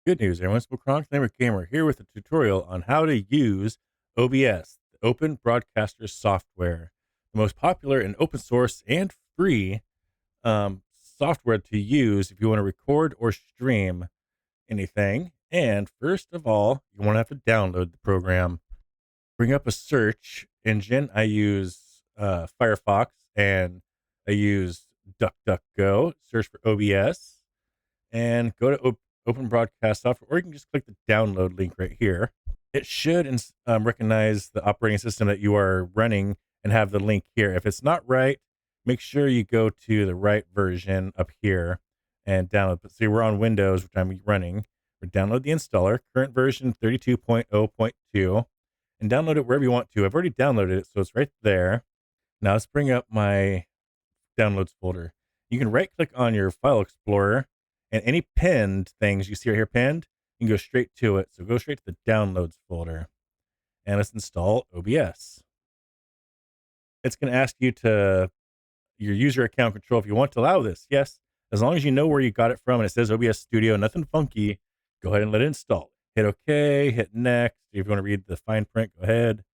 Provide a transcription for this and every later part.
Good news, everyone. Spookronk Gamer here with a tutorial on how to use OBS, the Open Broadcaster Software, the most popular and open source and free software to use if you want to record or stream anything. And first of all, you want to have to download the program. Bring up a search engine. I use Firefox and I use DuckDuckGo. Search for OBS and go to Open Broadcast Software, or you can just click the download link right here. It should recognize the operating system that you are running and have the link here. If it's not right, make sure you go to the right version up here and download. But see, we're on Windows, which I'm running. We're download the installer, current version 32.0.2, and download it wherever you want to. I've already downloaded it, so it's right there. Now let's bring up my downloads folder. You can right click on your file explorer, and any pinned things you see right here pinned, you can go straight to it. So go straight to the downloads folder and let's install OBS. It's going to ask you to your user account control if you want to allow this. Yes, as long as you know where you got it from and it says OBS Studio, nothing funky, go ahead and let it install. Hit OK, hit next. If you want to read the fine print, go ahead.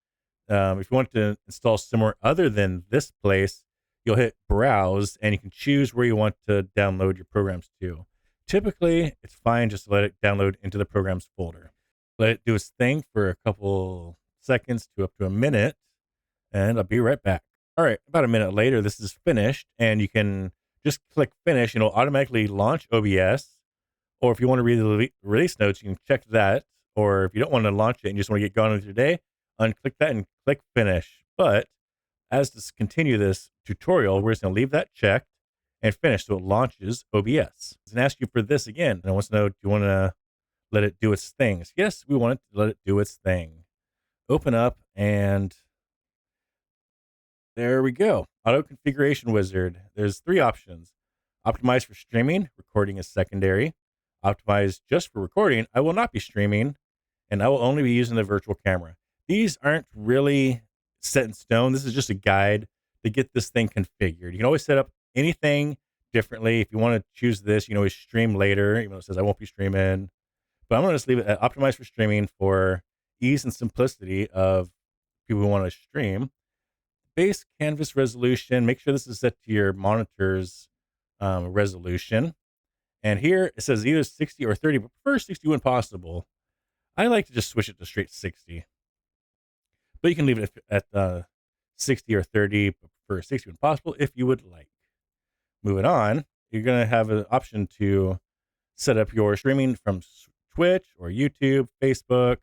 If you want to install somewhere other than this place, you'll hit browse and you can choose where you want to download your programs to. Typically, it's fine just to let it download into the programs folder. Let it do its thing for a couple seconds to up to a minute, and I'll be right back. All right, about a minute later, this is finished, and you can just click finish, and it'll automatically launch OBS. Or if you want to read the release notes, you can check that. Or if you don't want to launch it and you just want to get going with your day, unclick that and click finish. But as to continue this tutorial, we're just going to leave that checked and finish, so it launches OBS. It's going to ask you for this again, and it wants to know, do you want to let it do its things? Yes, we want it to let it do its thing. Open up, and there we go. Auto configuration wizard. There's three options. Optimize for streaming, recording is secondary. Optimize just for recording, I will not be streaming, and I will only be using the virtual camera. These aren't really set in stone. This is just a guide to get this thing configured. You can always set up anything differently. If you want to choose this, you can always stream later, even though it says I won't be streaming. But I'm going to just leave it at optimize for streaming for ease and simplicity of people who want to stream. Base canvas resolution, make sure this is set to your monitor's resolution. And here it says either 60 or 30, but prefer 60 when possible. I like to just switch it to straight 60. But you can leave it at 60 or 30, but prefer 60 when possible if you would like. Moving on, you're going to have an option to set up your streaming from Twitch or YouTube, Facebook,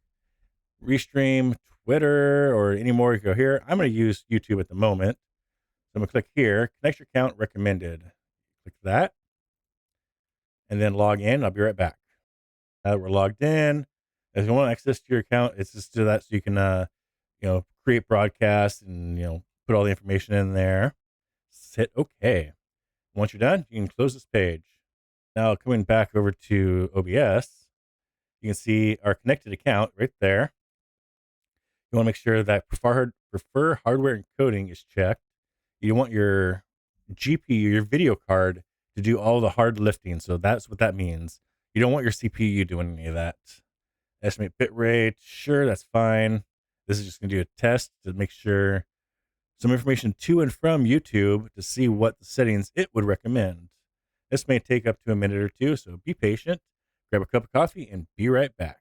Restream, Twitter, or any more. You go here. I'm going to use YouTube at the moment. So I'm going to click here, connect your account recommended. Click that. And then log in. I'll be right back. Now that we're logged in, if you want access to your account, it's just to that so you can, create broadcasts and, put all the information in there. Just hit OK. Once you're done, you can close this page. Now coming back over to OBS, you can see our connected account right there. You want to make sure that prefer hardware encoding is checked. You want your GPU, your video card, to do all the hard lifting. So that's what that means. You don't want your CPU doing any of that. Estimate bitrate, sure, that's fine. This is just going to do a test to make sure some information to and from YouTube to see what the settings it would recommend. This may take up to a minute or two, so be patient, grab a cup of coffee, and be right back.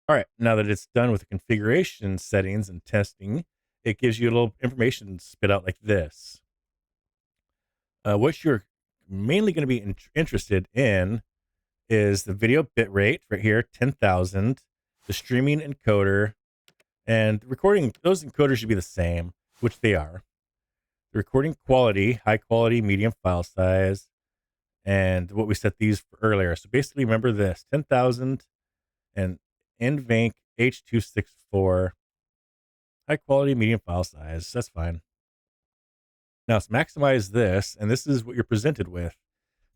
All right, now that it's done with the configuration settings and testing, it gives you a little information spit out like this. What you're mainly going to be interested in is the video bitrate right here, 10,000, the streaming encoder, and the recording. Those encoders should be the same, which they are. The recording quality, high quality, medium file size, and what we set these for earlier. So basically, remember this: 10,000 and NVENC H.264, high quality, medium file size. That's fine. Now let's maximize this, and this is what you're presented with.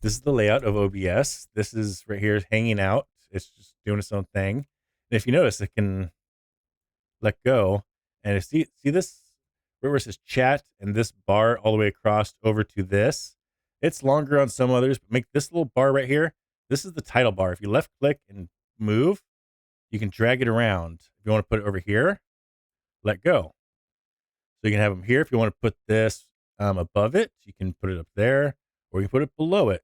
This is the layout of OBS. This is right here hanging out. It's just doing its own thing. And if you notice, it can let go. And see this, where it says chat and this bar all the way across over to this. It's longer on some others, but make this little bar right here this is the title bar. If you left click and move, you can drag it around. If you want to put it over here, let go. So you can have them here. If you want to put this above it, you can put it up there, or you can put it below it.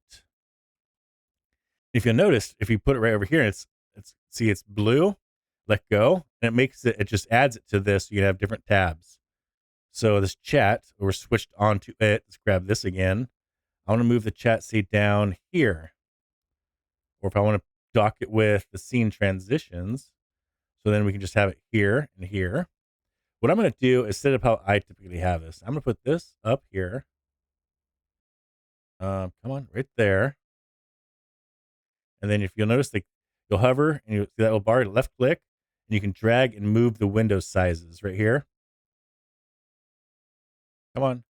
If you'll notice, if you put it right over here, it's see, it's blue, let go, and it makes it, it just adds it to this. So you can have different tabs. So this chat, we're switched onto it. Let's grab this again. I want to move the chat seat down here. Or if I want to dock it with the scene transitions, so then we can just have it here and here. What I'm going to do is set up how I typically have this. I'm going to put this up here. Come on, right there. And then if you'll notice, you'll hover and you'll see that little bar, left click, and you can drag and move the window sizes right here. Come on.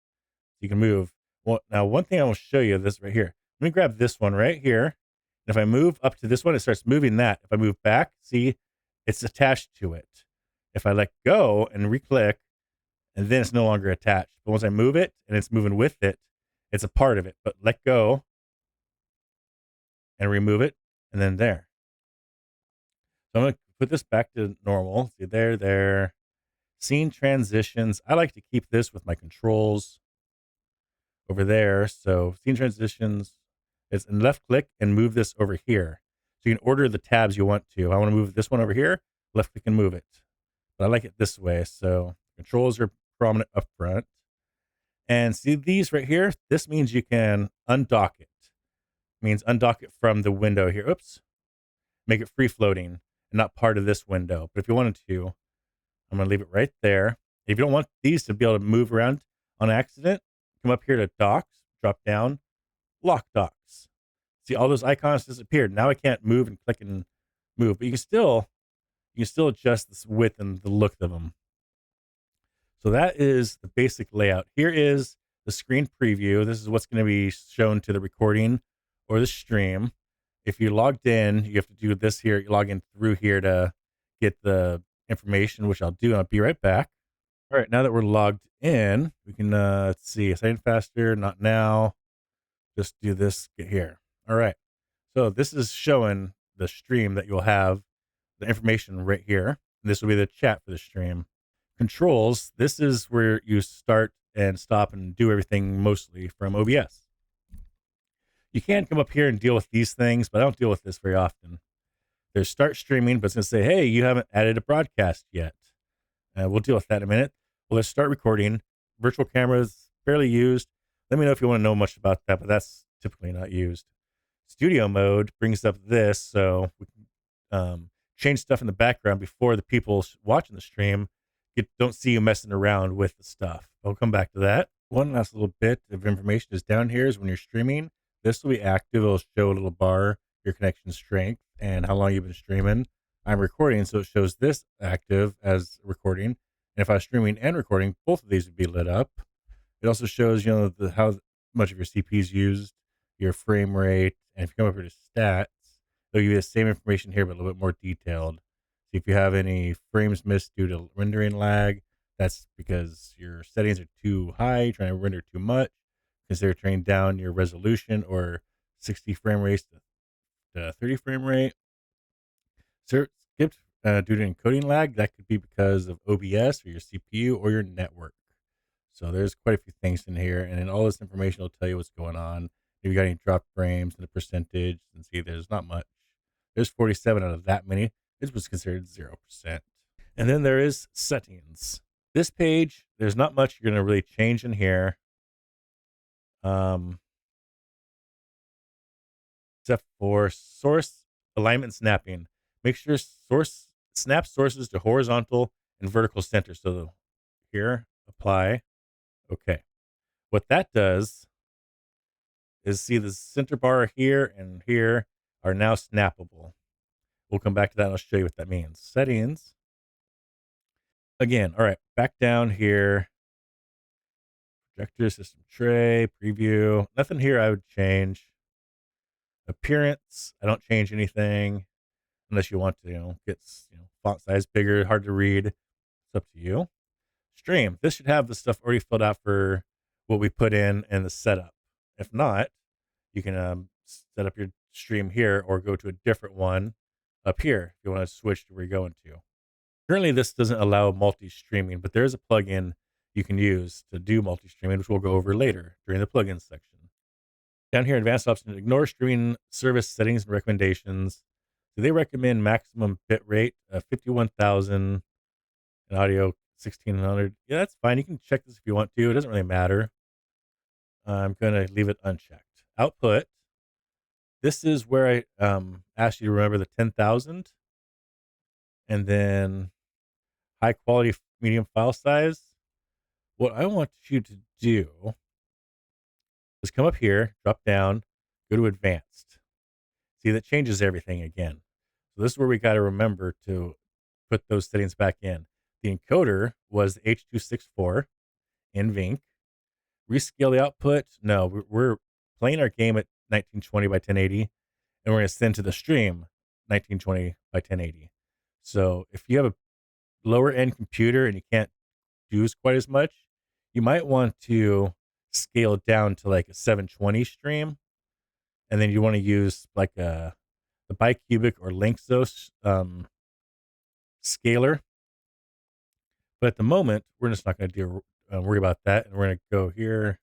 You can move. Well, now one thing I will show you this right here. Let me grab this one right here. And if I move up to this one, it starts moving that. If I move back, see, it's attached to it. If I let go and re-click, and then it's no longer attached. But once I move it and it's moving with it, it's a part of it. But let go and remove it, and then there. So I'm going to put this back to normal. See, there. Scene transitions. I like to keep this with my controls over there. So scene transitions, it's in left click and move this over here. So you can order the tabs you want to. I want to move this one over here, left click and move it. But I like it this way. So controls are prominent up front. And see these right here? This means you can undock it. It means undock it from the window here. Oops. Make it free floating and not part of this window. But if you wanted to, I'm going to leave it right there. If you don't want these to be able to move around on accident, come up here to docks, drop down, lock docks. See, all those icons disappeared. Now I can't move and click and move, but you can still adjust this width and the look of them. So that is the basic layout. Here is the screen preview. This is what's going to be shown to the recording or the stream. If you logged in, you have to do this here. You log in through here to get the information, which I'll do. I'll be right back. All right, now that we're logged in, we can, let's see, sign faster, not now. Just do this, get here. All right. So this is showing the stream that you'll have the information right here. This will be the chat for the stream. Controls, this is where you start and stop and do everything mostly from OBS. You can come up here and deal with these things, but I don't deal with this very often. There's start streaming, but it's going to say, hey, you haven't added a broadcast yet. We'll deal with that in a minute. Well, let's start recording. Virtual cameras, fairly used. Let me know if you want to know much about that, but that's typically not used. Studio mode brings up this, so we can change stuff in the background before the people watching the stream don't see you messing around with the stuff. I'll come back to that. One last little bit of information is down here is when you're streaming, this will be active. It'll show a little bar, your connection strength, and how long you've been streaming. I'm recording, so it shows this active as recording. And if I was streaming and recording, both of these would be lit up. It also shows, how much of your CPU is used, your frame rate, and if you come up here to stats, they'll give you the same information here, but a little bit more detailed. See if you have any frames missed due to rendering lag. That's because your settings are too high, trying to render too much. Consider turning down your resolution or 60 frame rates to 30 frame rate. Skipped due to encoding lag. That could be because of OBS or your CPU or your network. So there's quite a few things in here, and then all this information will tell you what's going on. If you got any drop frames and the percentage, and see there's not much. There's 47 out of that many. This was considered 0%. And then there is settings. This page, there's not much you're going to really change in here. Except for source alignment snapping. Make sure snap sources to horizontal and vertical center. So here, apply. Okay. What that does is see the center bar here and here are now snappable. We'll come back to that and I'll show you what that means. Settings. Again, all right, back down here. Projector, system tray, preview. Nothing here I would change. Appearance, I don't change anything unless you want to, get font size bigger, hard to read. It's up to you. Stream. This should have the stuff already filled out for what we put in the setup. If not, you can set up your stream here or go to a different one up here if you want to switch to where you're going to. Currently, this doesn't allow multi-streaming, but there is a plugin you can use to do multi-streaming, which we'll go over later during the plugins section. Down here, advanced options, ignore streaming service settings and recommendations. So they recommend maximum bit rate of 51,000 and audio 1600. Yeah, that's fine. You can check this if you want to. It doesn't really matter. I'm going to leave it unchecked. Output. This is where I asked you to remember the 10,000. And then high quality medium file size. What I want you to do is come up here, drop down, go to advanced. See, that changes everything again. So this is where we got to remember to put those settings back in. The encoder was the H.264 in Vink. Rescale the output. No, we're playing our game at 1920 by 1080, and we're going to send to the stream 1920 by 1080. So if you have a lower end computer and you can't use quite as much, you might want to scale it down to like a 720 stream, and then you want to use like the bicubic or Linksys scaler. But at the moment, we're just not going to worry about that, and we're going to go here.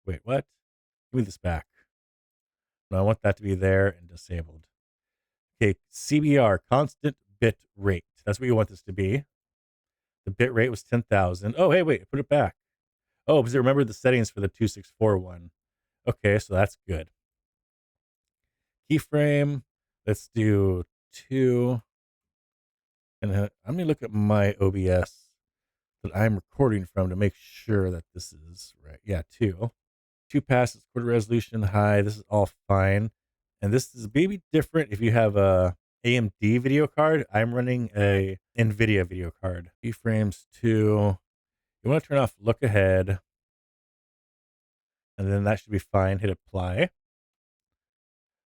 Wait, what? Give me this back. No, I want that to be there and disabled. Okay, CBR, constant bit rate. That's what you want this to be. The bit rate was 10,000. Oh, hey, wait, put it back. Oh, because I remember the settings for the 264 one. Okay, so that's good. Keyframe, let's do 2. And I'm going to look at my OBS that I'm recording from to make sure that this is right. Yeah, 2. 2 passes, quarter resolution, high. This is all fine. And this is maybe different if you have a AMD video card. I'm running a NVIDIA video card. Keyframes 2. You want to turn off look ahead. And then that should be fine. Hit apply.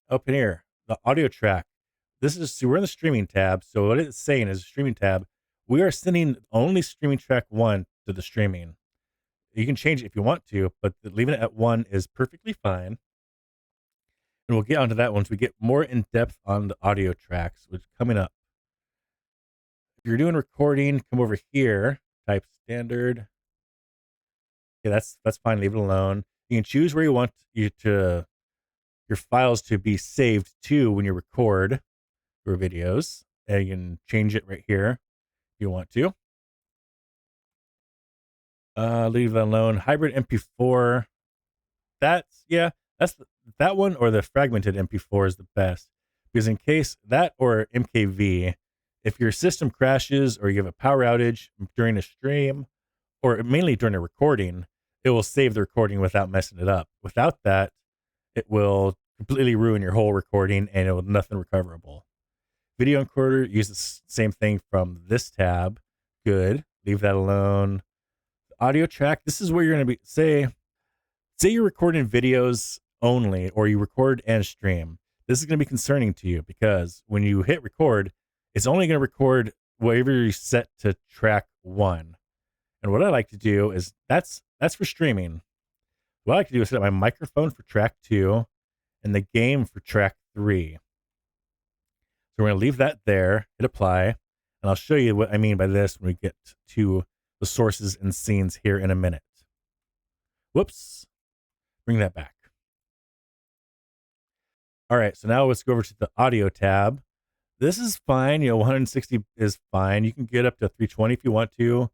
Open here, the audio track. This is, see, we're in the streaming tab. So what it's saying is streaming tab. We are sending only streaming track 1 to the streaming. You can change it if you want to, but leaving it at 1 is perfectly fine. And we'll get onto that once we get more in depth on the audio tracks, which is coming up. If you're doing recording, come over here, type standard. Okay, that's fine. Leave it alone. You can choose where you want your files to be saved to when you record your videos. And you can change it right here if you want to. Leave that alone. Hybrid MP4. That one or the fragmented MP4 is the best, because in case that or MKV, if your system crashes or you have a power outage during a stream or mainly during a recording, it will save the recording without messing it up. Without that, it will completely ruin your whole recording and it will nothing recoverable. Video encoder, use the same thing from this tab. Good. Leave that alone. Audio track, this is where you're going to be, say you're recording videos only, or you record and stream. This is going to be concerning to you because when you hit record, it's only going to record whatever you set to track 1. And what I like to do is that's for streaming. What I like to do is set up my microphone for track 2 and the game for track 3. So we're going to leave that there, hit apply, and I'll show you what I mean by this when we get to the sources and scenes here in a minute. Whoops. Bring that back. All right, so now let's go over to the audio tab. This is fine. 160 is fine. You can get up to 320 if you want to.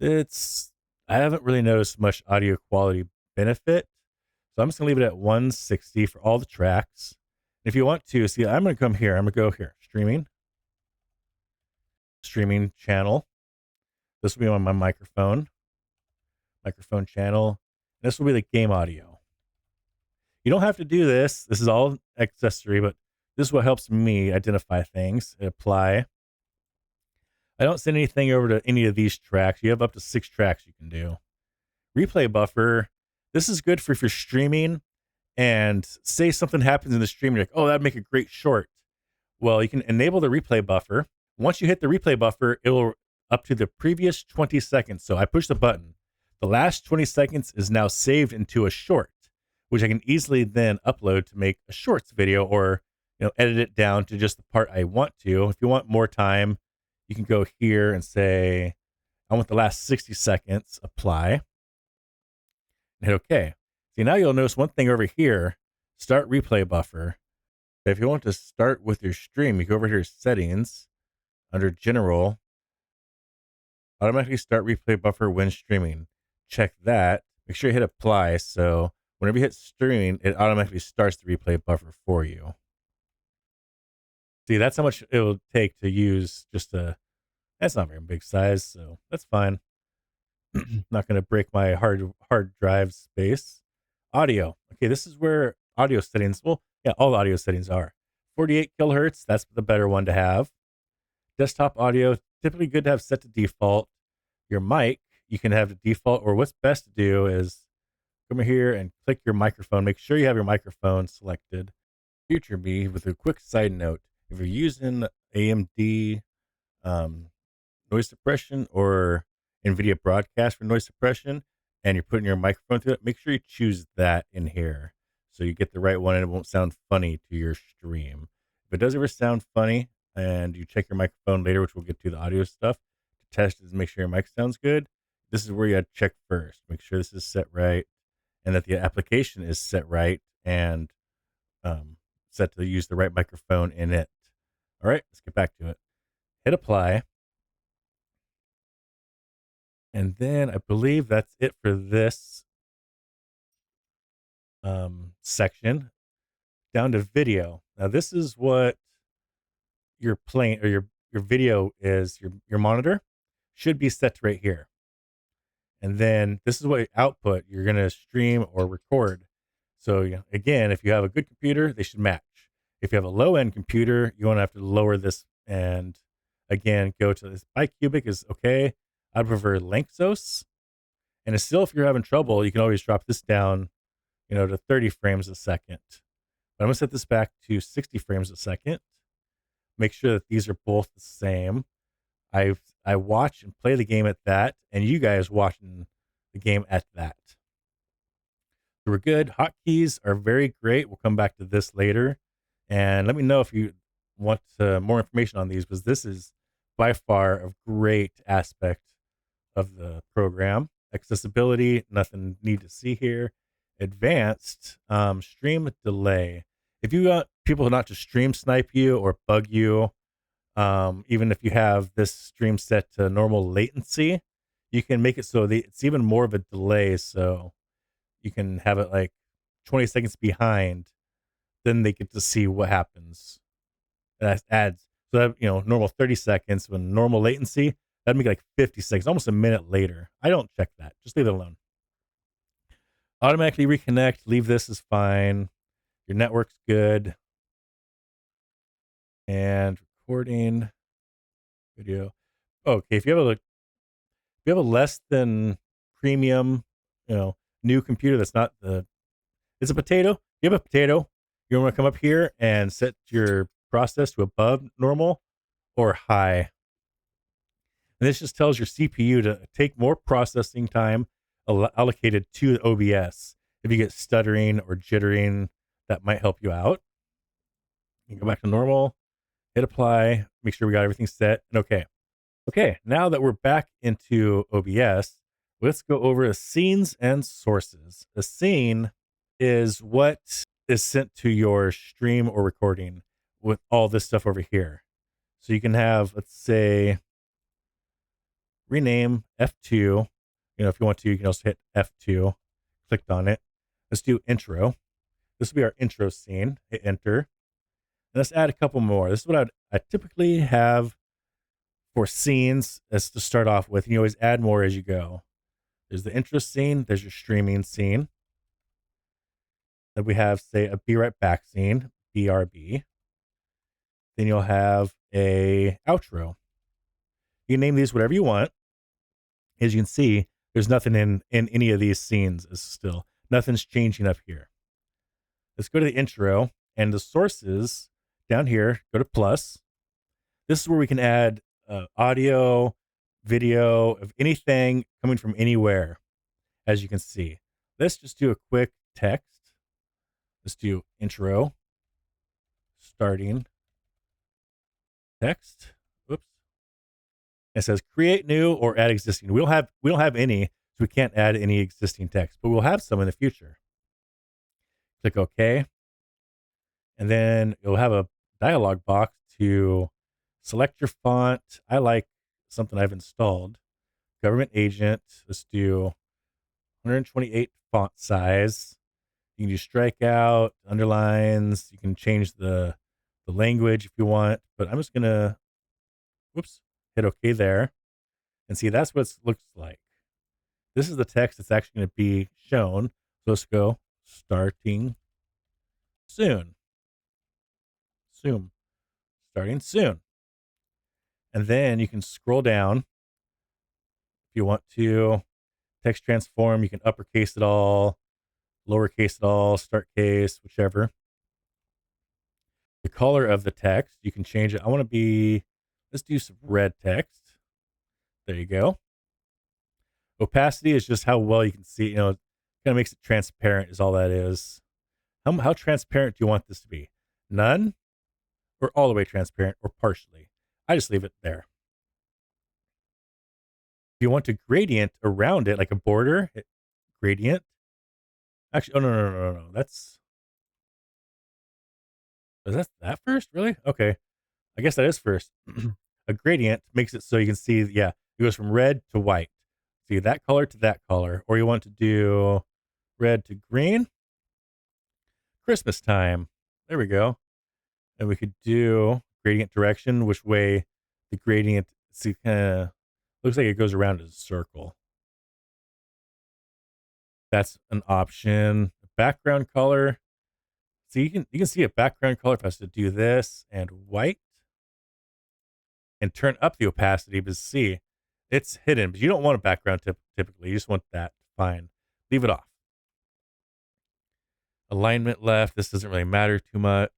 I haven't really noticed much audio quality benefit. So I'm just gonna leave it at 160 for all the tracks. If you want to, see, I'm gonna come here. I'm gonna go here, streaming channel. This will be on my microphone channel. This will be the game audio. You don't have to do this. This is all accessory, but this is what helps me identify things. Apply. I don't send anything over to any of these tracks. You have up to 6 tracks you can do. Replay buffer. This is good for if you're streaming and say something happens in the stream. You're like, oh, that'd make a great short. Well, you can enable the replay buffer. Once you hit the replay buffer, it will up to the previous 20 seconds. So I push the button. The last 20 seconds is now saved into a short. which I can easily then upload to make a shorts video, or edit it down to just the part I want to. If you want more time, you can go here and say, I want the last 60 seconds, apply, and hit OK. See, now you'll notice one thing over here, start replay buffer. If you want to start with your stream, you go over here, settings, under general, automatically start replay buffer when streaming. Check that. Make sure you hit apply. So whenever you hit streaming, it automatically starts the replay buffer for you. See, that's how much it will take to use just that's not very big size, so that's fine. Not going to break my hard drive space. Audio. Okay, this is where audio settings, well, yeah, all the audio settings are. 48 kilohertz, that's the better one to have. Desktop audio, typically good to have set to default. Your mic, you can have the default, or what's best to do is come here and click your microphone. Make sure you have your microphone selected. Future me, with a quick side note, if you're using AMD noise suppression or NVIDIA broadcast for noise suppression, and you're putting your microphone through it, make sure you choose that in here so you get the right one and it won't sound funny to your stream. If it does ever sound funny and you check your microphone later, which we'll get to the audio stuff, to test is make sure your mic sounds good. This is where you got to check first. Make sure this is set right and that the application is set right and set to use the right microphone in it. All right, let's get back to it. Hit apply. And then I believe that's it for this section. Down to video. Now this is what your playing, or your video is. Your monitor should be set to right here. And then this is what output you're going to stream or record. So again, if you have a good computer, they should match. If you have a low end computer, you won't have to lower this. And again, go to this. Bicubic is okay. I'd prefer Lanczos. And it's still, if you're having trouble, you can always drop this down, to 30 frames a second. But I'm going to set this back to 60 frames a second. Make sure that these are both the same. I watch and play the game at that, and you guys watching the game at that. So we're good. Hotkeys are very great. We'll come back to this later. And let me know if you want more information on these, because this is by far a great aspect of the program. Accessibility, nothing need to see here. Advanced, stream delay. If you want people not to stream snipe you or bug you, even if you have this stream set to normal latency, you can make it so that it's even more of a delay. So you can have it like 20 seconds behind, then they get to see what happens. That adds, so that, normal 30 seconds, when normal latency, that'd make like 50 seconds, almost a minute later. I don't check that. Just leave it alone. Automatically reconnect. Leave this is fine. Your network's good. And recording video. Okay, if you have a less than premium, new computer that's not it's a potato. You have a potato. You want to come up here and set your process to above normal or high. And this just tells your CPU to take more processing time allocated to OBS. If you get stuttering or jittering, that might help you out. You can go back to normal, hit apply, make sure we got everything set, and okay. Okay, now that we're back into OBS, let's go over scenes and sources. A scene is what is sent to your stream or recording with all this stuff over here. So you can have, let's say, rename F2. If you want to, you can also hit F2, clicked on it. Let's do intro. This will be our intro scene. Hit enter. And let's add a couple more. This is what I typically have for scenes as to start off with. And you always add more as you go. There's the intro scene. There's your streaming scene. Then we have, say, a be right back scene, BRB. Then you'll have a outro. You can name these whatever you want. As you can see, there's nothing in any of these scenes. Is still nothing's changing up here. Let's go to the intro and the sources down here. Go to plus. This is where we can add audio, video, of anything coming from anywhere. As you can see, let's just do a quick text. Let's do intro, starting text. Whoops. It says create new or add existing. We don't have any, so we can't add any existing text, but we'll have some in the future. Click OK. And then you'll have a dialog box to select your font. I like something I've installed. Government agent. Let's do 128 font size. You can do strikeout, underlines. You can change the language if you want, but I'm just gonna, whoops, hit OK there, and see that's what it looks like. This is the text that's actually going to be shown. So let's go starting soon. Starting soon. And then you can scroll down if you want to. Text transform, you can uppercase it all, lowercase it all, start case, whichever. The color of the text, you can change it. I want to be, let's do some red text. There you go. Opacity is just how well you can see, kind of makes it transparent is all that is. How transparent do you want this to be? None, or all the way transparent, or partially? I just leave it there. If you want to gradient around it, like a border, gradient. Actually, oh, no. Is that first? Really? Okay. I guess that is first. A gradient makes it so you can see, yeah, it goes from red to white. See that color to that color. Or you want to do red to green. Christmas time. There we go. And we could do gradient direction, which way the gradient, see, kind of looks like it goes around as a circle. That's an option. Background color. So you can see a background color if I was to do this and white and turn up the opacity, but see, it's hidden, but you don't want a background typically. You just want that. Fine. Leave it off. Alignment left. This doesn't really matter too much.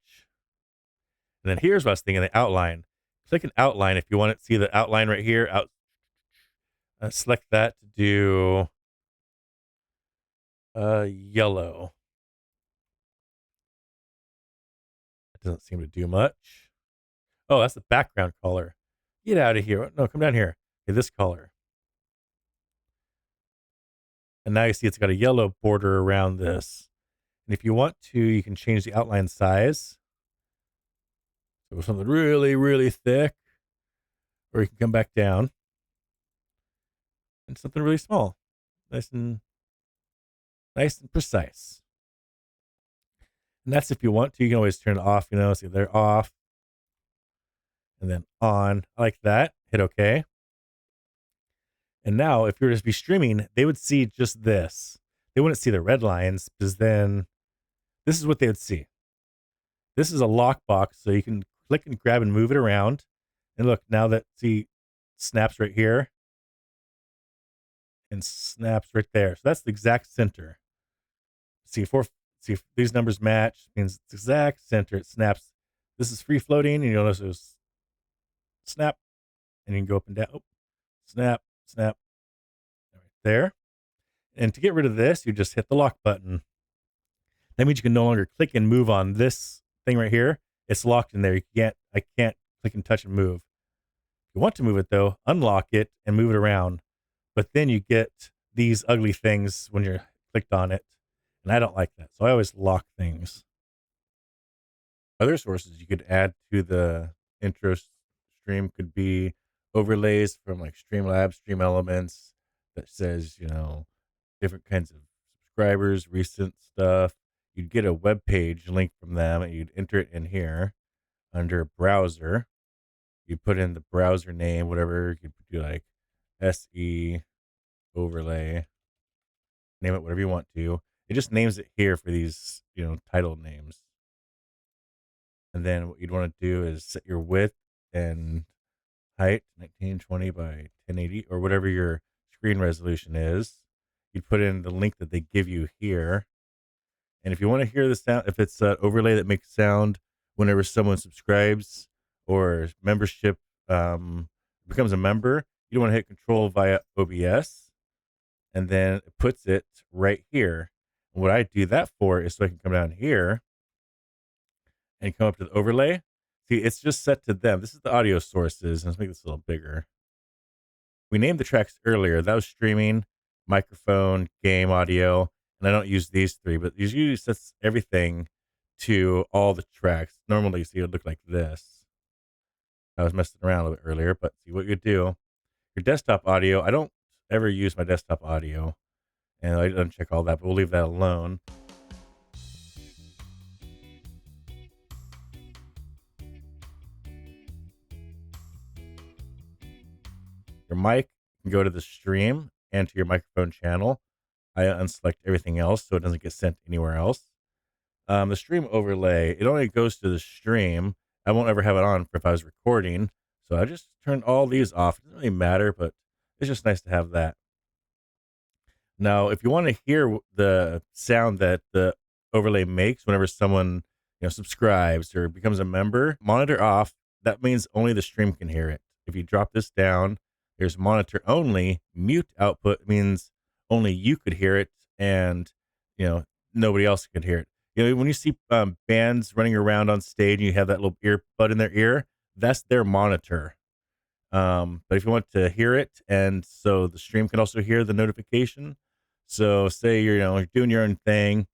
And then here's what I was thinking, the outline. Click an outline if you want to see the outline right here. Select that to do yellow. It doesn't seem to do much. Oh, that's the background color. Get out of here. No, come down here. Okay, this color. And now you see it's got a yellow border around this. And if you want to, you can change the outline size. So something really, really thick. Or you can come back down. And something really small. Nice and precise. And that's if you want to. You can always turn it off, see they're off. And then on. I like that. Hit OK. And now if you were to be streaming, they would see just this. They wouldn't see the red lines, because then this is what they would see. This is a lockbox, so you can click and grab and move it around. And look, now that, see, snaps right here and snaps right there. So that's the exact center. See if these numbers match, means it's exact center. It snaps. This is free floating, and you'll notice it was snap, and you can go up and down. Oh, snap, snap, right there. And to get rid of this, you just hit the lock button. That means you can no longer click and move on this thing right here. It's locked in there. I can't click and touch and move. If you want to move it though, unlock it and move it around. But then you get these ugly things when you're clicked on it. And I don't like that. So I always lock things. Other sources you could add to the intro stream could be overlays from like Streamlabs, Stream Elements that says, different kinds of subscribers, recent stuff. You'd get a web page link from them and you'd enter it in here under browser. You put in the browser name, whatever. You could do like SE overlay. Name it whatever you want to. It just names it here for these, title names. And then what you'd want to do is set your width and height, 1920 by 1080, or whatever your screen resolution is. You'd put in the link that they give you here. And if you want to hear the sound, if it's an overlay that makes sound whenever someone subscribes or membership becomes a member, you don't want to hit control via OBS. And then it puts it right here. And what I do that for is so I can come down here and come up to the overlay. See, it's just set to them. This is the audio sources. Let's make this a little bigger. We named the tracks earlier. That was streaming, microphone, game audio, and I don't use these three, but these usually sets everything to all the tracks. Normally, see, it would look like this. I was messing around a little bit earlier, but see what you do. Your desktop audio. I don't ever use my desktop audio, and I uncheck all that, but we'll leave that alone. Your mic can go to the stream and to your microphone channel. I unselect everything else so it doesn't get sent anywhere else. The stream overlay, it only goes to the stream. I won't ever have it on for if I was recording. So I just turned all these off. It doesn't really matter, but it's just nice to have that. Now, if you want to hear the sound that the overlay makes whenever someone, subscribes or becomes a member, monitor off. That means only the stream can hear it. If you drop this down, there's monitor only. Mute output means only you could hear it, and nobody else could hear it. When you see bands running around on stage and you have that little earbud in their ear, that's their monitor. But if you want to hear it, and so the stream can also hear the notification. So say you're doing your own thing,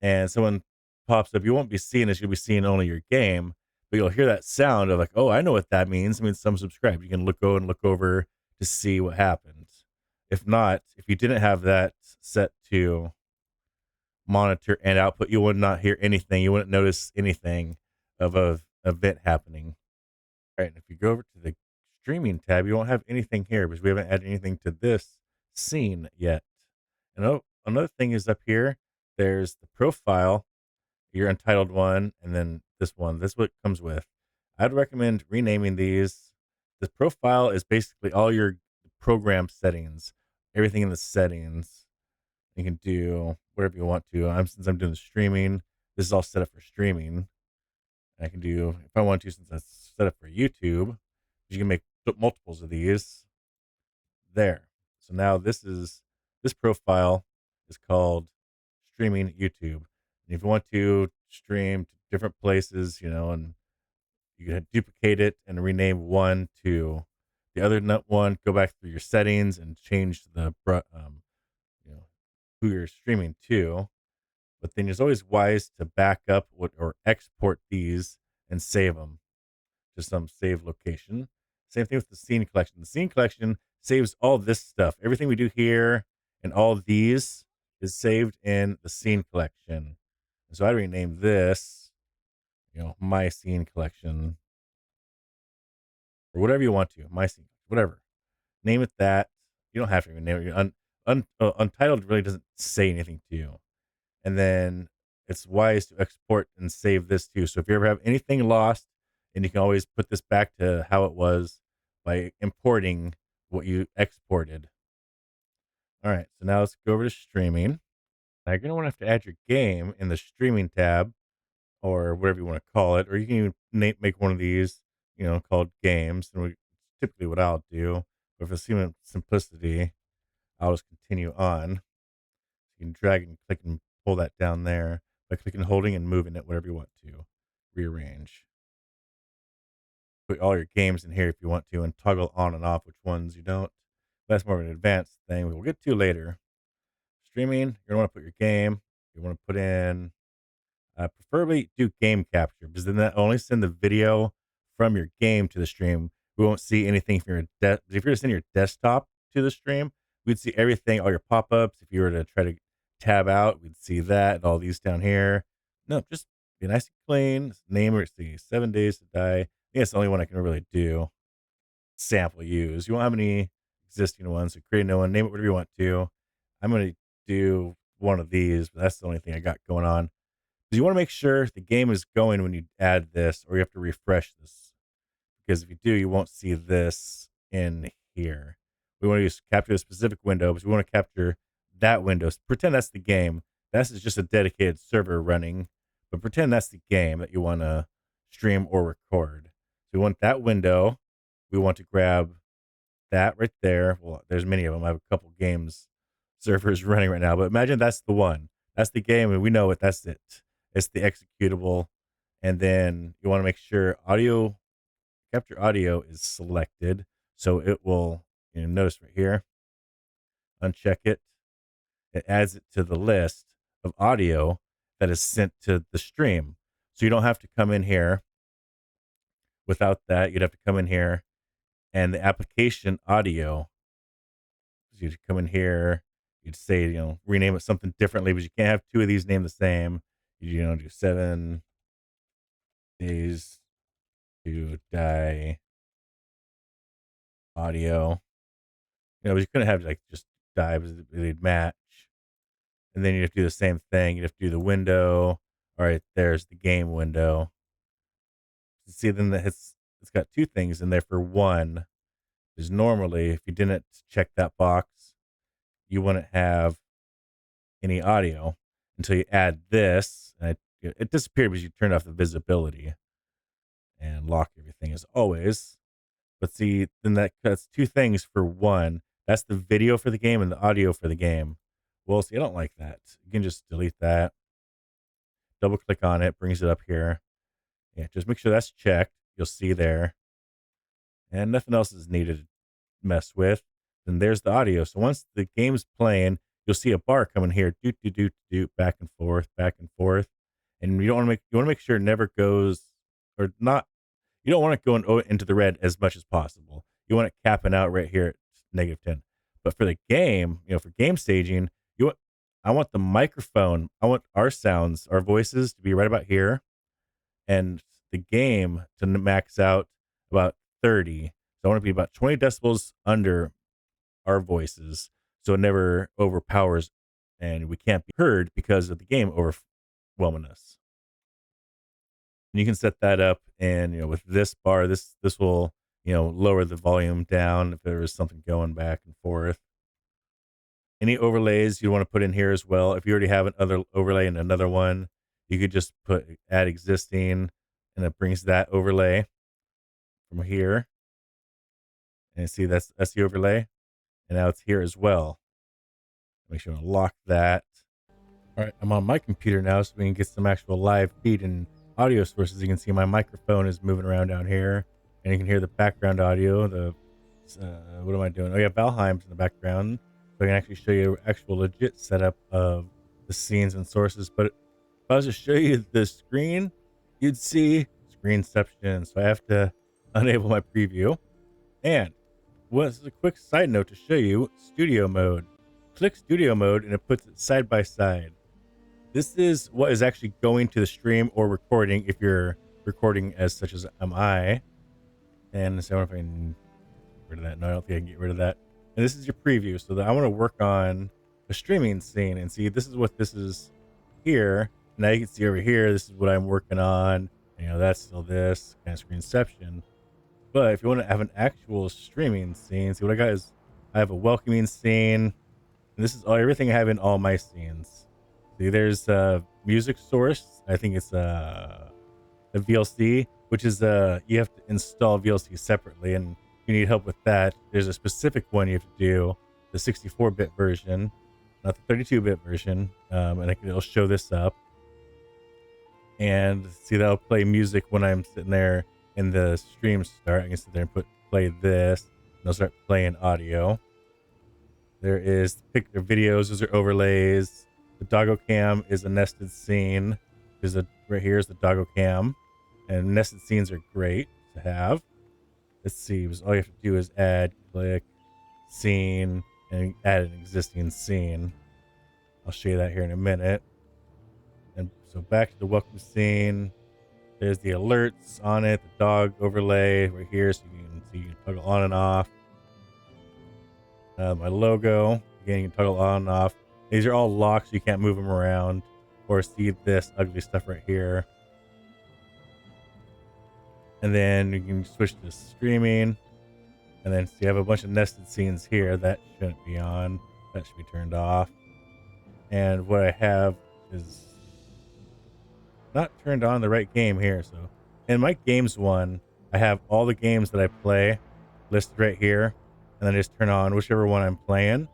and someone pops up, you won't be seeing this; you'll be seeing only your game, but you'll hear that sound of like, oh, I know what that means. It means some subscribed. You can look over to see what happens. If not, if you didn't have that set to monitor and output, you would not hear anything. You wouldn't notice anything of a event happening. All right, and if you go over to the streaming tab, you won't have anything here because we haven't added anything to this scene yet. And another thing is up here, there's the profile, your untitled one, and then this one. This is what it comes with. I'd recommend renaming these. The profile is basically all your program settings, everything in the settings. You can do whatever you want to. Since I'm doing the streaming, this is all set up for streaming. I can do, if I want to, since that's set up for YouTube, you can make multiples of these there. So now this profile is called streaming YouTube. And if you want to stream to different places, and you can duplicate it and rename one to the other one, go back through your settings and change who you're streaming to. But then it's always wise to back up or export these and save them to some save location. Same thing with the scene collection. The scene collection saves all this stuff. Everything we do here and all of these is saved in the scene collection. And so I rename this, my scene collection, or whatever you want to. My scene, whatever. Name it that. You don't have to even name it. Untitled really doesn't say anything to you. And then it's wise to export and save this too. So if you ever have anything lost, and you can always put this back to how it was by importing what you exported. All right, so now let's go over to streaming. Now you're going to want to have to add your game in the streaming tab, or whatever you want to call it, or you can even make one of these, called games. And typically what I'll do, but for simplicity, I'll just continue on. You can drag and click and pull that down there by clicking, holding, and moving it, whatever you want to. Rearrange. Put all your games in here if you want to, and toggle on and off which ones you don't. That's more of an advanced thing we'll get to later. Streaming, you're going to want to put your game. You want to put in, preferably do game capture, because then that only send the video from your game to the stream. We won't see anything if you're to send your desktop to the stream, we'd see everything, all your pop-ups. If you were to try to tab out, we'd see that and all these down here. No, just be nice and clean. Name it, see, 7 Days to Die. I think that's the only one I can really do. Sample use. You won't have any existing ones, so create a new one. Name it whatever you want to. I'm going to do one of these, but that's the only thing I got going on. Because you want to make sure the game is going when you add this, or you have to refresh this. Because if you do, you won't see this in here. We want to capture a specific window, because we want to capture that window. So pretend that's the game. That's just a dedicated server running, but pretend that's the game that you want to stream or record. So we want that window. We want to grab that right there. Well, there's many of them. I have a couple games servers running right now, but imagine that's the one. That's the game, and we know it. That's it. It's the executable. And then you want to make sure audio capture audio is selected, so it will, notice right here, uncheck it. It adds it to the list of audio that is sent to the stream. So you don't have to come in here without that. You'd have to come in here and the application audio. You'd come in here, you'd say, rename it something differently, but you can't have two of these named the same. Do 7 days to die audio. But you couldn't have like just die because they'd match. And then you have to do the same thing. You have to do the window. All right, there's the game window. See, then it's got two things in there for one. Because normally, if you didn't check that box, you wouldn't have any audio until you add this. And it disappeared because you turned off the visibility and lock everything as always. But see, then that's two things for one. That's the video for the game and the audio for the game. Well, see, I don't like that. You can just delete that. Double click on it, brings it up here. Yeah, just make sure that's checked. You'll see there. And nothing else is needed to mess with. Then there's the audio. So once the game's playing, you'll see a bar coming here, do back and forth, back and forth. And you want to make sure it never goes, or not. You don't want it going into the red as much as possible. You want it capping out right here at -10. But for the game, for game staging, I want the microphone. I want our sounds, our voices to be right about here, and the game to max out about 30. So I want it to be about 20 decibels under our voices, so it never overpowers, and we can't be heard because of the game overwhelming us. And you can set that up, and with this bar, this will lower the volume down if there is something going back and forth. Any overlays you want to put in here as well. If you already have another overlay in another one, you could just add existing, and it brings that overlay from here. And see, that's the overlay, and now it's here as well. Make sure to lock that. All right, I'm on my computer now, so we can get some actual live feed and audio sources. You can see my microphone is moving around down here, and you can hear the background audio. What am I doing? Oh yeah, Valheim's in the background, so I can actually show you actual legit setup of the scenes and sources. But if I was to show you the screen, you'd see screenception. So I have to enable my preview. And what's a quick side note to show you studio mode. Click studio mode, and it puts it side by side. This is what is actually going to the stream or recording if you're recording as such as am I. And so I wonder if I can get rid of that. No, I don't think I can get rid of that. And this is your preview. So that I want to work on a streaming scene, and see, this is what this is here. Now you can see over here, this is what I'm working on. That's still this kind of screenception. But if you want to have an actual streaming scene, see what I got is I have a welcoming scene. And this is everything I have in all my scenes. See, there's a music source. I think it's a VLC, which is you have to install VLC separately, and if you need help with that, there's a specific one you have to do, the 64-bit version, not the 32-bit version, and it'll show this up. And see, that'll play music when I'm sitting there in the stream start. I can sit there and play this, and it'll start playing audio. There is picture videos, those are overlays. The doggo cam is a nested scene. Right here is the doggo cam. And nested scenes are great to have. Let's see, all you have to do is click, scene, and add an existing scene. I'll show you that here in a minute. And so back to the welcome scene. There's the alerts on it, the dog overlay right here, so you can toggle on and off. My logo, again, you can toggle on and off. These are all locked, so you can't move them around or see this ugly stuff right here. And then you can switch to streaming, and then you have a bunch of nested scenes here that shouldn't be on. That should be turned off. And what I have is not turned on the right game here. So in my games one, I have all the games that I play listed right here, and then I just turn on whichever one I'm playing.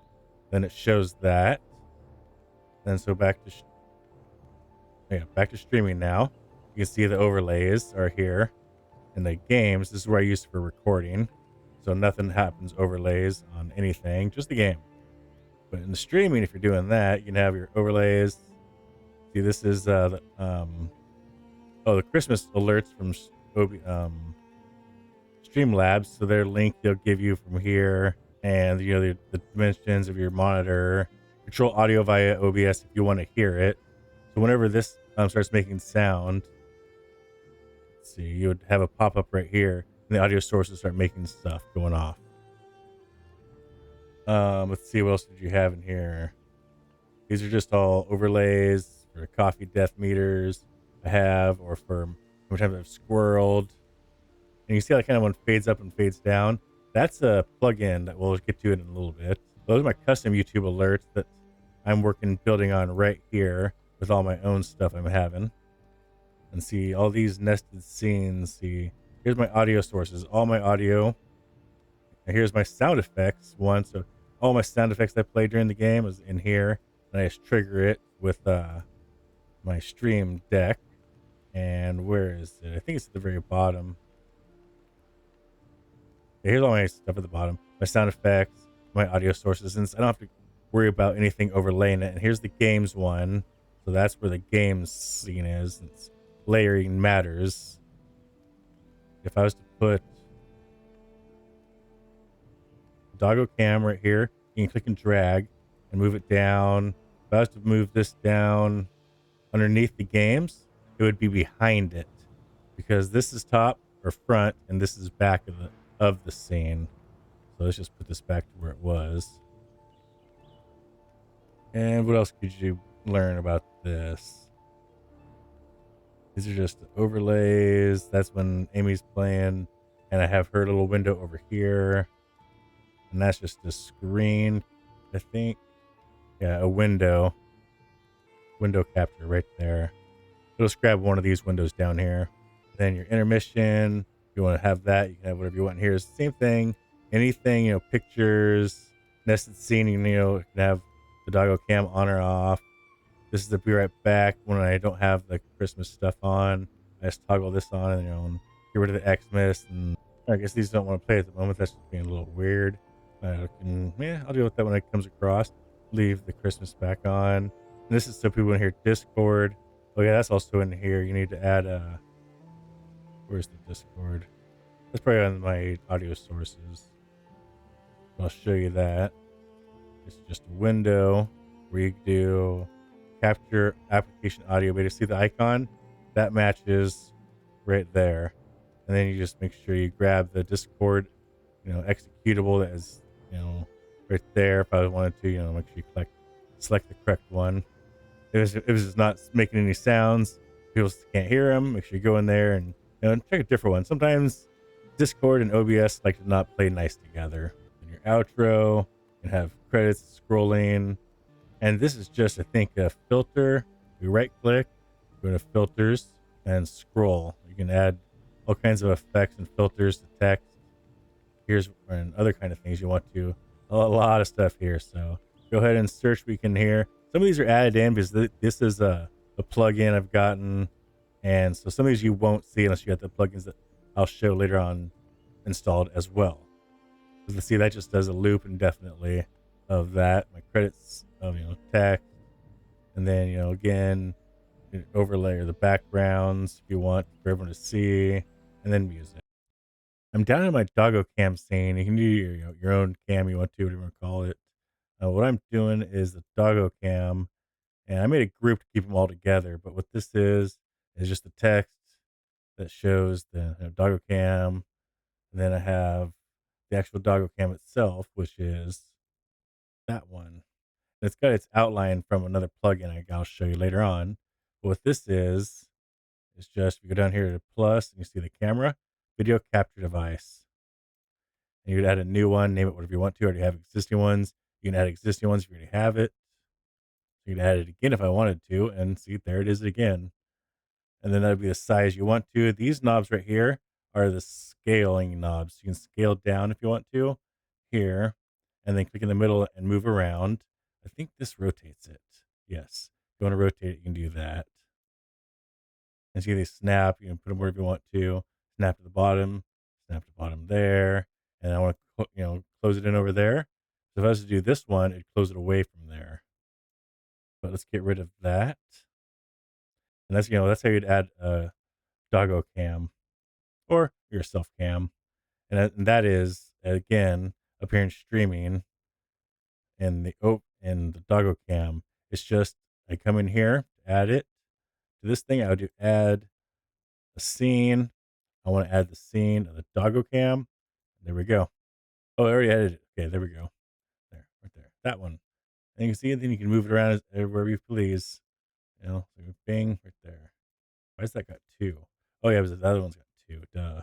Then it shows that. Then so back to Yeah, back to streaming now. You can see the overlays are here. In the games, this is where I use for recording. So nothing happens overlays on anything, just the game. But in the streaming, if you're doing that, you can have your overlays. See, this is the Christmas alerts from Streamlabs. So their link they'll give you from here, and the dimensions of your monitor. Control audio via OBS if you want to hear it. So whenever this starts making sound, let's see, you would have a pop up right here, and the audio sources start making stuff going off. Let's see, what else did you have in here? These are just all overlays for coffee death meters I have, or for how much time I've squirreled. And you see how kind of one fades up and fades down. That's a plugin that we'll get to in a little bit. Those are my custom YouTube alerts that I'm building on right here with all my own stuff I'm having. And see all these nested scenes. See, here's my audio sources, all my audio. And here's my sound effects one. So all my sound effects I played during the game is in here. And I just trigger it with my stream deck. And where is it? I think it's at the very bottom. Yeah, here's all my stuff at the bottom. My sound effects, my audio sources, and I don't have to worry about anything overlaying it. And here's the games one. So that's where the games scene is. It's layering matters. If I was to put doggo cam right here, you can click and drag and move it down. If I was to move this down underneath the games, it would be behind it, because this is top or front and this is back of the scene. So let's just put this back to where it was. And what else could you learn about this? These are just the overlays. That's when Amy's playing, and I have her little window over here, and that's just a screen, I think. Yeah, a window capture right there. So let's grab one of these windows down here. Then your intermission, if you want to have that, you can have whatever you want here. It's the same thing. Anything, pictures, nested scene, you can have the doggo cam on or off. This is the be right back when I don't have the Christmas stuff on. I just toggle this on and get rid of the Xmas. And I guess these don't want to play at the moment. That's just being a little weird. I'll deal with that when it comes across. Leave the Christmas back on. And this is so people want to hear Discord. Oh yeah, that's also in here. You need to add where's the Discord? That's probably on my audio sources. I'll show you that. It's just a window where you do capture application audio beta. See the icon? That matches right there. And then you just make sure you grab the Discord, executable that is, right there. If I wanted to, make sure you select the correct one. If it's not making any sounds, people can't hear them, make sure you go in there and check a different one. Sometimes Discord and OBS like to not play nice together. In your outro, you can have credits scrolling. And this is just, I think, a filter. We right click, go to filters, and scroll. You can add all kinds of effects and filters to text. Here's and other kind of things you want to. A lot of stuff here. So go ahead and search what you can hear. Some of these are added in because this is a plugin I've gotten. And so some of these you won't see unless you got the plugins that I'll show later on installed as well. Because see, that just does a loop indefinitely of that. My credits of text, and then again overlay or the backgrounds if you want for everyone to see, and then music. I'm down in my doggo cam scene. You can do your own cam you want to, whatever you want to call it. What I'm doing is the doggo cam, and I made a group to keep them all together. But what this is just the text that shows the doggo cam, and then I have the actual doggo cam itself, which is that one. It's got its outline from another plugin I'll show you later on. But what this is just, you go down here to plus and you see the camera, video capture device. And you can add a new one, name it whatever you want to, or you have existing ones. You can add existing ones if you already have it. You can add it again if I wanted to, and see, there it is again. And then that'd be the size you want to. These knobs right here are the scaling knobs. You can scale down if you want to here, and then click in the middle and move around. I think this rotates it. Yes. If you want to rotate it, you can do that. And see they snap. You can put them wherever you want to. Snap to the bottom, snap to the bottom there. And I want to, close it in over there. So if I was to do this one, it'd close it away from there. But let's get rid of that. And that's how you'd add a doggo cam or your self cam. And that is, again, up here in streaming in the doggo cam. It's just, I come in here, add it to this thing. I would do add a scene. I want to add the scene of the doggo cam. There we go. Oh, I already added it. Okay, there we go. There, right there. That one. And you can see it, then you can move it around wherever you please. So bing, right there. Why has that got two? Oh, yeah, because the other one's got two. Duh.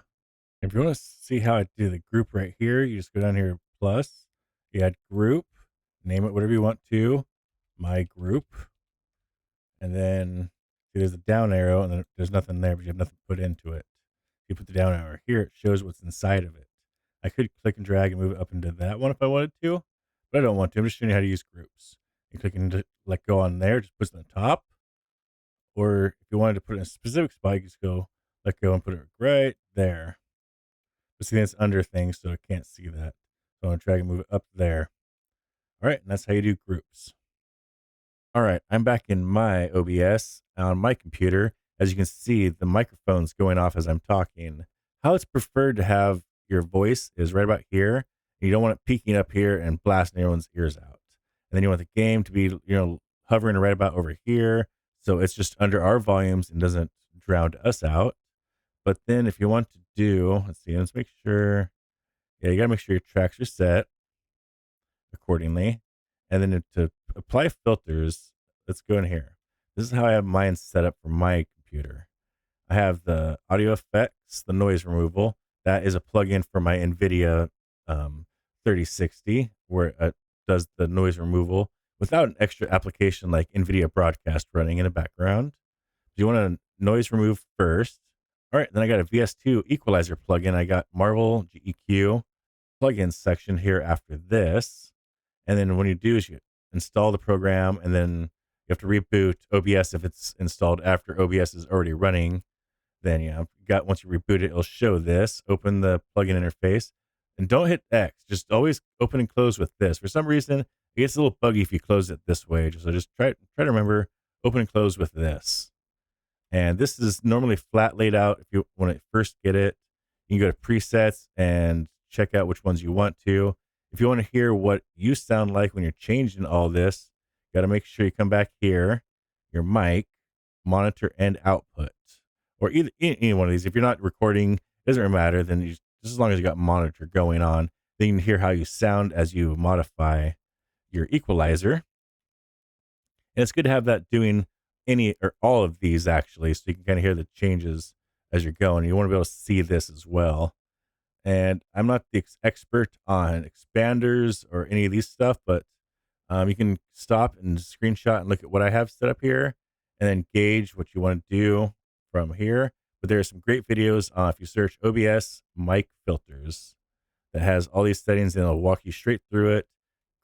If you want to see how I do the group right here, you just go down here, plus, you add group, name it whatever you want to, my group, and then see, there's a down arrow, and then there's nothing there, but you have nothing put into it. You put the down arrow here, it shows what's inside of it. I could click and drag and move it up into that one if I wanted to, but I don't want to. I'm just showing you how to use groups. You click and let go on there, just puts it on the top. Or if you wanted to put it in a specific spot, you just go let go and put it right there. But see, that's under things, so I can't see that. So I'm going to drag and move it up there. All right, and that's how you do groups. All right, I'm back in my OBS on my computer. As you can see, the microphone's going off as I'm talking. How it's preferred to have your voice is right about here. You don't want it peeking up here and blasting everyone's ears out. And then you want the game to be, hovering right about over here. So it's just under our volumes and doesn't drown us out. But then if you want to do, let's make sure. Yeah, you got to make sure your tracks are set accordingly. And then to apply filters, let's go in here. This is how I have mine set up for my computer. I have the audio effects, the noise removal. That is a plugin for my NVIDIA 3060, where it does the noise removal without an extra application like NVIDIA Broadcast running in the background. Do you want to noise remove first? All right, then I got a VS2 equalizer plugin. I got Marvel GEQ plugins section here after this. And then when you do is you install the program, and then you have to reboot OBS if it's installed after OBS is already running. Then once you reboot it, it'll show this. Open the plugin interface, and don't hit X. Just always open and close with this. For some reason, it gets a little buggy if you close it this way. So just try to remember, open and close with this. And this is normally flat laid out. If you want to first get it, you can go to presets and check out which ones you want to. If you want to hear what you sound like when you're changing all this, you got to make sure you come back here, your mic, monitor, and output, or either any one of these. If you're not recording, it doesn't really matter. Then just as long as you got monitor going on, then you can hear how you sound as you modify your equalizer. And it's good to have that doing any or all of these actually, so you can kind of hear the changes as you're going. You want to be able to see this as well. And I'm not the expert on expanders or any of these stuff, but you can stop and screenshot and look at what I have set up here, and then gauge what you want to do from here. But there are some great videos if you search OBS mic filters that has all these settings, and it'll walk you straight through it.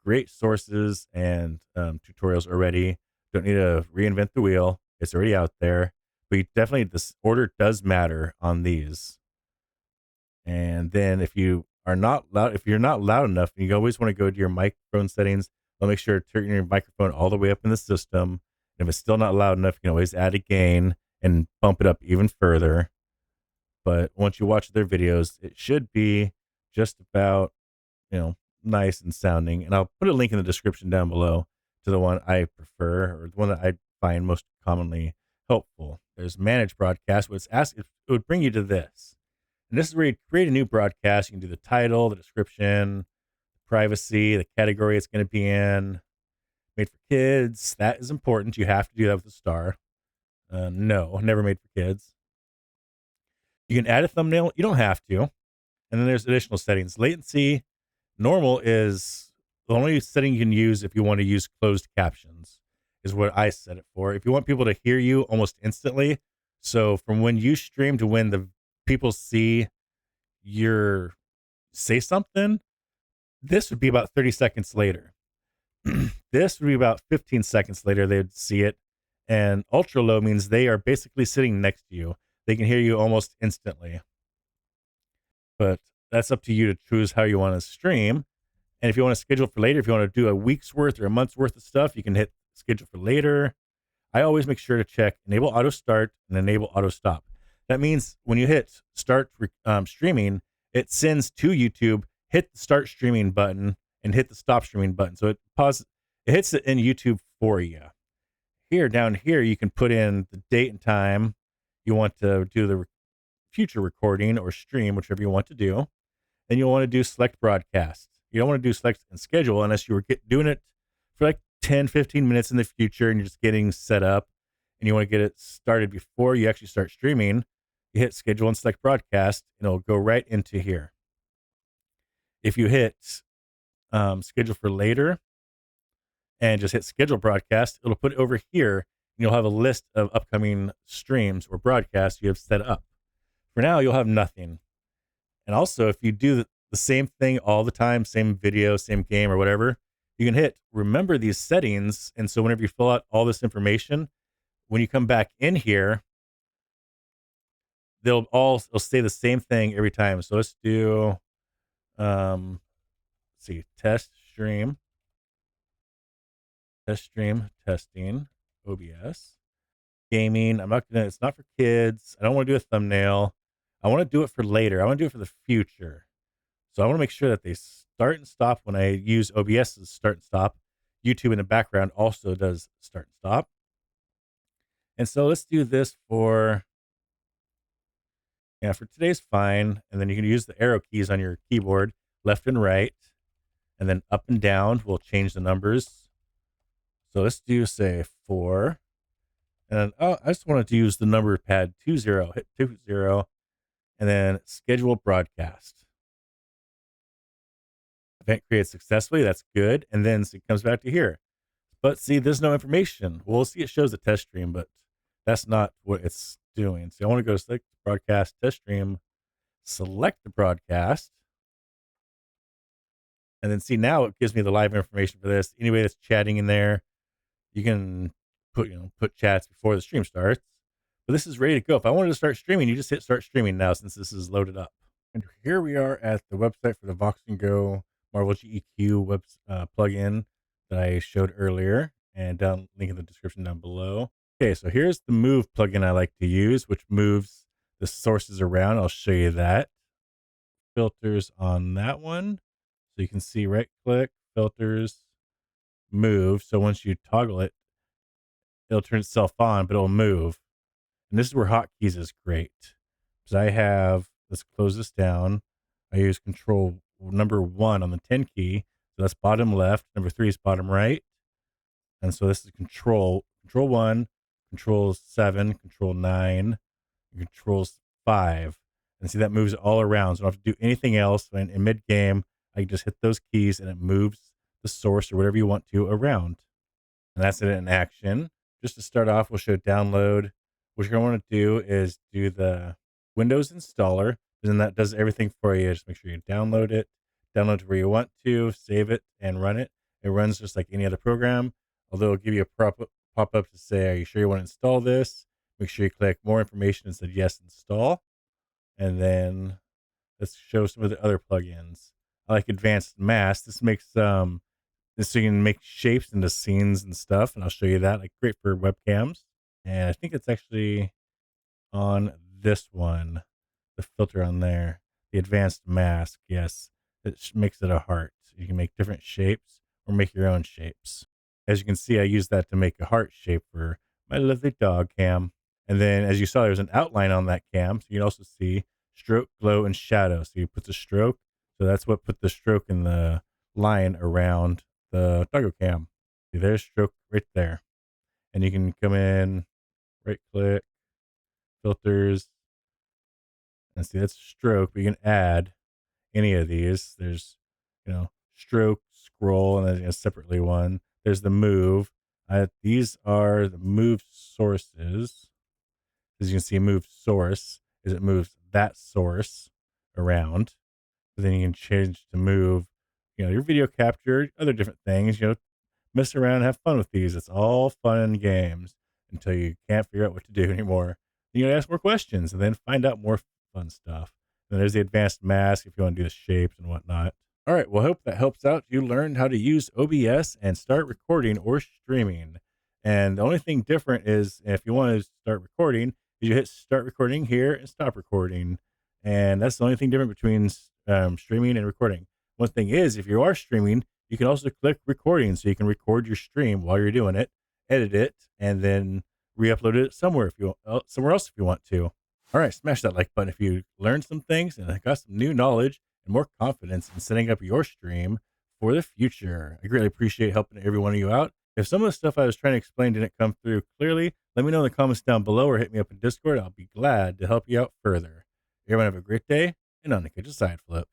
Great sources and tutorials already. Don't need to reinvent the wheel. It's already out there. But you definitely, this order does matter on these. And then if you're not loud enough, you always want to go to your microphone settings. I'll make sure to turn your microphone all the way up in the system. And if it's still not loud enough, you can always add a gain and bump it up even further. But once you watch their videos, it should be just about, nice and sounding. And I'll put a link in the description down below to the one I prefer, or the one that I find most commonly helpful. There's manage broadcast, which it would bring you to this. And this is where you create a new broadcast. You can do the title, the description, privacy, the category it's going to be in. Made for kids. That is important. You have to do that with a star. No, never made for kids. You can add a thumbnail. You don't have to. And then there's additional settings. Latency. Normal is the only setting you can use if you want to use closed captions, is what I set it for. If you want people to hear you almost instantly, so from when you stream to when the people see your say something, this would be about 30 seconds later. This would be about 15 seconds later, they'd see it. And ultra low means they are basically sitting next to you. They can hear you almost instantly. But that's up to you to choose how you want to stream. And if you want to schedule for later, if you want to do a week's worth or a month's worth of stuff, you can hit schedule for later. I always make sure to check enable auto start and enable auto stop. That means when you hit start streaming, it sends to YouTube, hit the start streaming button and hit the stop streaming button. So it hits it in YouTube for you. Here, down here, you can put in the date and time you want to do the future recording or stream, whichever you want to do. Then you'll want to do select broadcast. You don't want to do select and schedule unless you were doing it for like 10, 15 minutes in the future and you're just getting set up and you want to get it started before you actually start streaming. You hit schedule and select broadcast and it'll go right into here. If you hit schedule for later and just hit schedule broadcast, it'll put it over here and you'll have a list of upcoming streams or broadcasts you have set up. For now, you'll have nothing. And also, if you do the same thing all the time, same video, same game or whatever, you can hit remember these settings. And so whenever you fill out all this information, when you come back in here, it'll say the same thing every time. So let's do, let's see, testing, OBS, gaming. It's not for kids. I don't want to do a thumbnail. I want to do it for later. I want to do it for the future. So I want to make sure that they start and stop when I use OBS's start and stop. YouTube in the background also does start and stop. And so let's do this for today's fine. And then you can use the arrow keys on your keyboard, left and right, and then up and down will change the numbers. So let's do, say, 4. And I just wanted to use the number pad 20, hit 20, and then schedule broadcast. Event created successfully. That's good. And then it comes back to here. But see, there's no information. We'll see it shows the test stream, but that's not what it's doing. So I want to go to select broadcast test stream, select the broadcast. And then see, now it gives me the live information for this. Anybody that's chatting in there, you can put chats before the stream starts. But this is ready to go. If I wanted to start streaming, you just hit start streaming now since this is loaded up. And here we are at the website for the Vox and Go Marvel GEQ web plugin that I showed earlier, and link in the description down below. Okay, so here's the move plugin I like to use, which moves the sources around. I'll show you that. Filters on that one. So you can see right click, filters, move. So once you toggle it, it'll turn itself on, but it'll move. And this is where hotkeys is great. Because let's close this down. I use control number 1 on the 10 key. So that's bottom left. Number 3 is bottom right. And so this is control 1, control 7, control 9, and control 5. And see, that moves it all around. So I don't have to do anything else. And in mid game, I can just hit those keys and it moves the source or whatever you want to around. And that's it in action. Just to start off, we'll show download. What you're going to want to do is do the Windows installer, and then that does everything for you. Just make sure you download it to where you want to, save it, and run it. It runs just like any other program, although it'll give you a pop-up to say, are you sure you want to install this? Make sure you click more information and say yes, install. And then let's show some of the other plugins. I like advanced mask. This makes this so you can make shapes into scenes and stuff, and I'll show you that. Like, great for webcams. And I think it's actually on this one, the filter on there, the advanced mask. Yes, it makes it a heart. You can make different shapes or make your own shapes. As you can see, I used that to make a heart shape for my lovely dog cam. And then, as you saw, there's an outline on that cam. So you can also see stroke, glow, and shadow. So you put the stroke. So that's what put the stroke in the line around the doggo cam. See, there's stroke right there. And you can come in, right click, filters, and see, that's stroke. We can add any of these. There's, stroke, scroll, and then separately one. There's the move. These are the move sources. As you can see, move source is it moves that source around. But then you can change to move, your video capture, other different things. Mess around and have fun with these. It's all fun and games. until you can't figure out what to do anymore. Then you gotta ask more questions and then find out more fun stuff. Then there's the advanced mask if you want to do the shapes and whatnot. All right. Well, I hope that helps out. You learned how to use OBS and start recording or streaming. And the only thing different is if you want to start recording, you hit start recording here and stop recording. And that's the only thing different between streaming and recording. One thing is, if you are streaming, you can also click recording so you can record your stream while you're doing it, edit it, and then re-upload it somewhere somewhere else if you want to. All right, smash that like button if you learned some things and got some new knowledge and more confidence in setting up your stream for the future. I greatly appreciate helping every one of you out. If some of the stuff I was trying to explain didn't come through clearly, let me know in the comments down below or hit me up in Discord. I'll be glad to help you out further. Everyone have a great day and on the kitchen side flip.